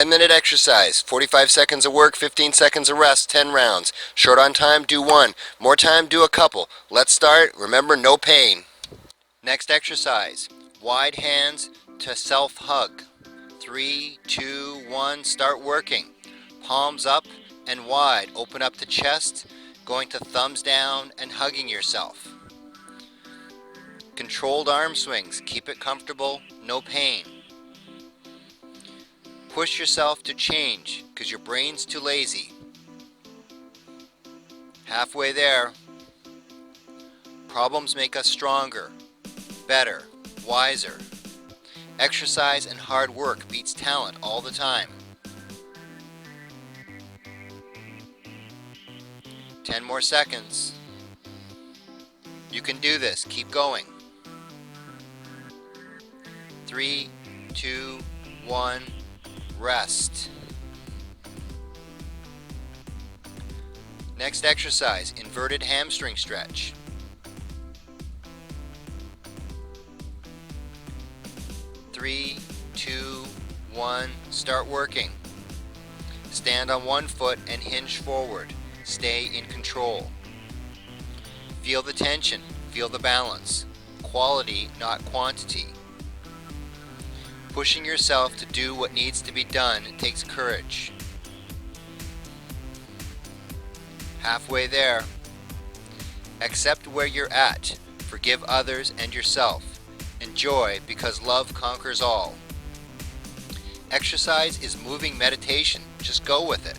10-minute exercise, 45 seconds of work, 15 seconds of rest, 10 rounds. Short on time, do one. More time, do a couple. Let's start. Remember, no pain. Next exercise, wide hands to self-hug. 3, 2, 1, start working. Palms up and wide. Open up the chest, going to thumbs down and hugging yourself. Controlled arm swings. Keep it comfortable, no pain. Push yourself to change because your brain's too lazy. Halfway there. Problems make us stronger, better, wiser. Exercise and hard work beats talent all the time. 10 more seconds. You can do this. Keep going. 3, 2, 1, rest. Next exercise, inverted hamstring stretch. 3, 2, 1, start working. Stand on one foot and hinge forward. Stay in control. Feel the tension, feel the balance. Quality, not quantity. Pushing yourself to do what needs to be done takes courage. Halfway there. Accept where you're at. Forgive others and yourself. Enjoy because love conquers all. Exercise is moving meditation. Just go with it.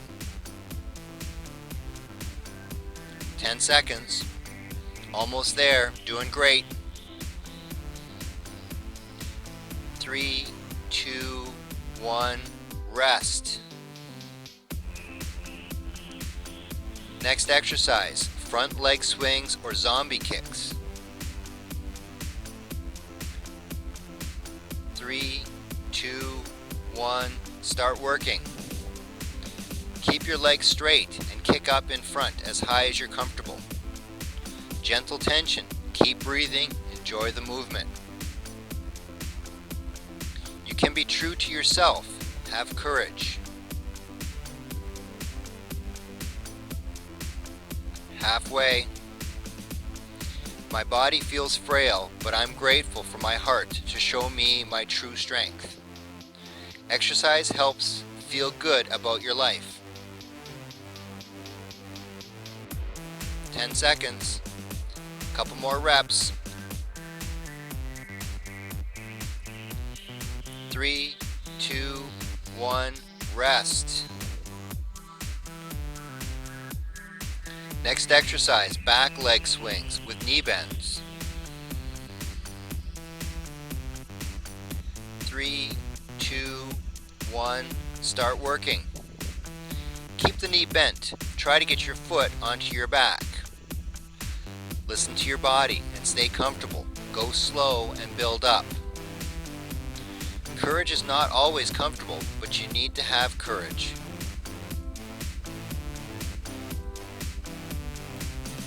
10 seconds. Almost there. Doing great. 3, 2, 1, rest. Next exercise, front leg swings or zombie kicks. 3, 2, 1, start working. Keep your legs straight and kick up in front as high as you're comfortable. Gentle tension, keep breathing, enjoy the movement. You can be true to yourself, have courage. Halfway. My body feels frail, but I'm grateful for my heart to show me my true strength. Exercise helps feel good about your life. 10 seconds. Couple more reps. 3, 2, 1, rest. Next exercise, back leg swings with knee bends. 3, 2, 1, start working. Keep the knee bent. Try to get your foot onto your back. Listen to your body and stay comfortable. Go slow and build up. Courage is not always comfortable, but you need to have courage.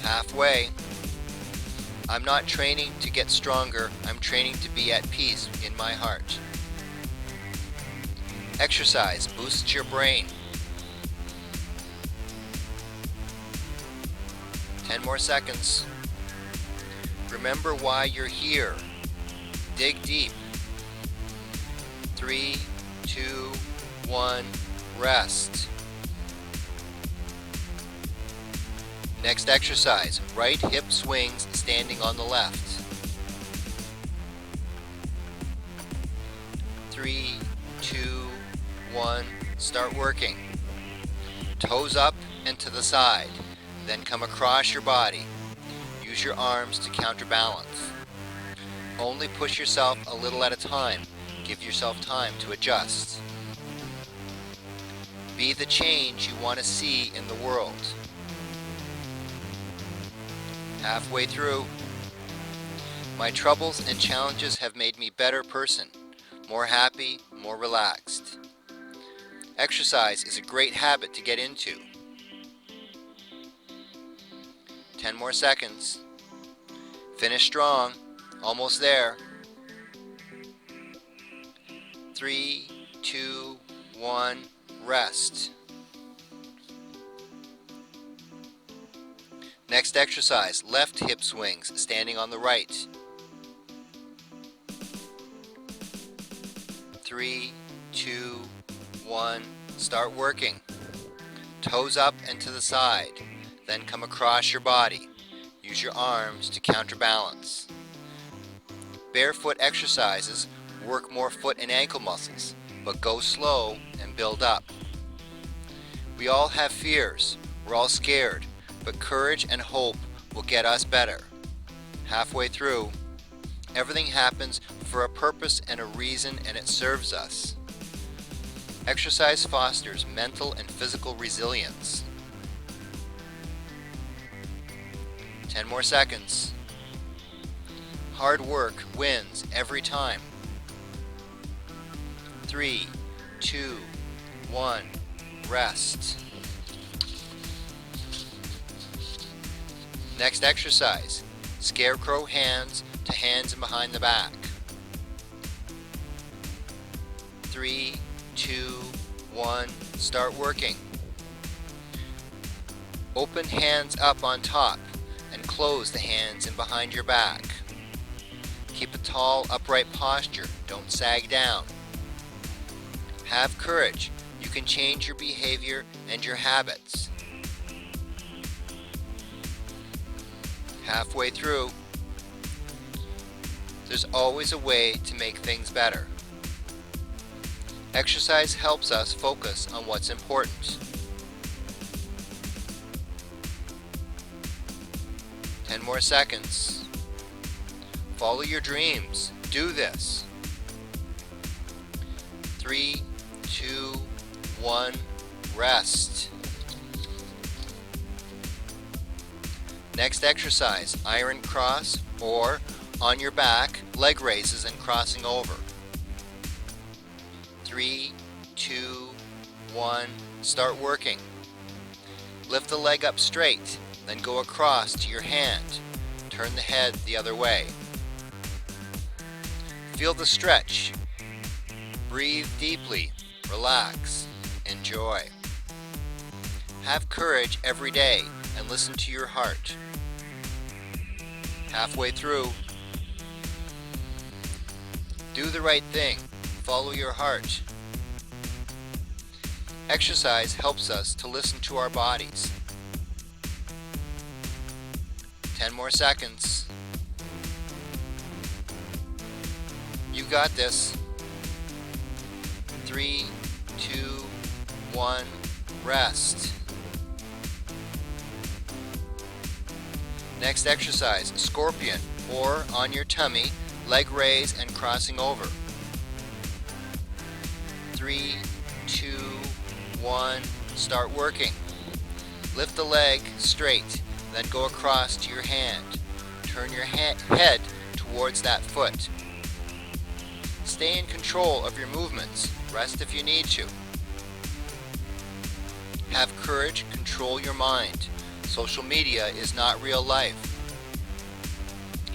Halfway. I'm not training to get stronger, I'm training to be at peace in my heart. Exercise boosts your brain. 10 more seconds. Remember why you're here. Dig deep. 3, 2, 1, rest. Next exercise, right hip swings standing on the left. 3, 2, 1, start working. Toes up and to the side, then come across your body. Use your arms to counterbalance. Only push yourself a little at a time. Give yourself time to adjust. Be the change you want to see in the world. Halfway through. My troubles and challenges have made me a better person, more happy, more relaxed. Exercise is a great habit to get into. 10 more seconds. Finish strong. Almost there. 3, 2, 1, rest. Next exercise, left hip swings, standing on the right. 3, 2, 1, start working. Toes up and to the side, then come across your body. Use your arms to counterbalance. Barefoot exercises work more foot and ankle muscles, but go slow and build up. We all have fears, we're all scared, but courage and hope will get us better. Halfway through, everything happens for a purpose and a reason, and it serves us. Exercise fosters mental and physical resilience. 10 more seconds. Hard work wins every time. 3, 2, 1, rest. Next exercise, scarecrow hands to hands and behind the back. 3, 2, 1, start working. Open hands up on top and close the hands in behind your back. Keep a tall, upright posture. Don't sag down. Have courage. You can change your behavior and your habits. Halfway through, there's always a way to make things better. Exercise helps us focus on what's important. 10 more seconds. Follow your dreams. Do this. 3, 2, 1, rest. Next exercise, iron cross or on your back, leg raises and crossing over. 3, 2, 1, start working. Lift the leg up straight, then go across to your hand. Turn the head the other way. Feel the stretch. Breathe deeply, relax, enjoy. Have courage every day and listen to your heart. Halfway through, do the right thing. Follow your heart. Exercise helps us to listen to our bodies. 10 more seconds. You got this. 3, 2, 1, rest. Next exercise, scorpion or on your tummy, leg raise and crossing over. 3, 2, 1, start working. Lift the leg straight, then go across to your hand. Turn your head towards that foot. Stay in control of your movements. Rest if you need to. Have courage, control your mind. Social media is not real life.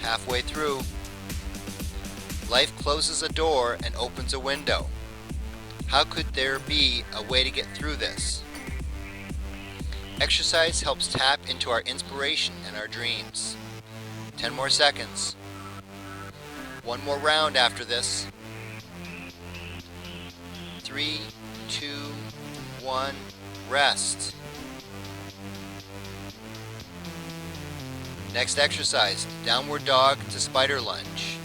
Halfway through, life closes a door and opens a window. How could there be a way to get through this? Exercise helps tap into our inspiration and our dreams. 10 more seconds. One more round after this. 3, 2, 1, rest. Next exercise, downward dog to spider lunge.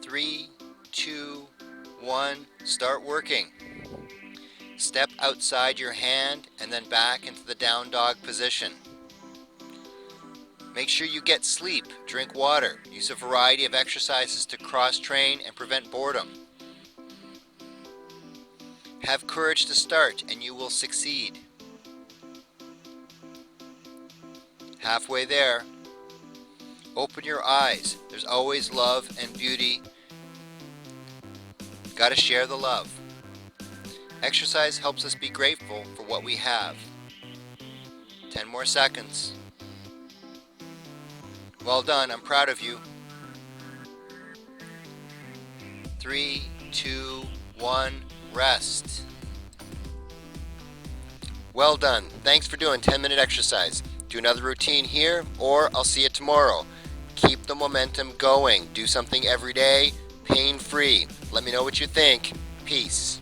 3, 2, 1, start working. Step outside your hand and then back into the down dog position. Make sure you get sleep, drink water, use a variety of exercises to cross-train and prevent boredom. Have courage to start and you will succeed. Halfway there, open your eyes. There's always love and beauty. Gotta share the love. Exercise helps us be grateful for what we have. 10 more seconds. Well done, I'm proud of you. 3, 2, 1, rest. Well done. Thanks for doing 10-minute exercise. Do another routine here, or I'll see you tomorrow. Keep the momentum going. Do something every day, pain-free. Let me know what you think. Peace.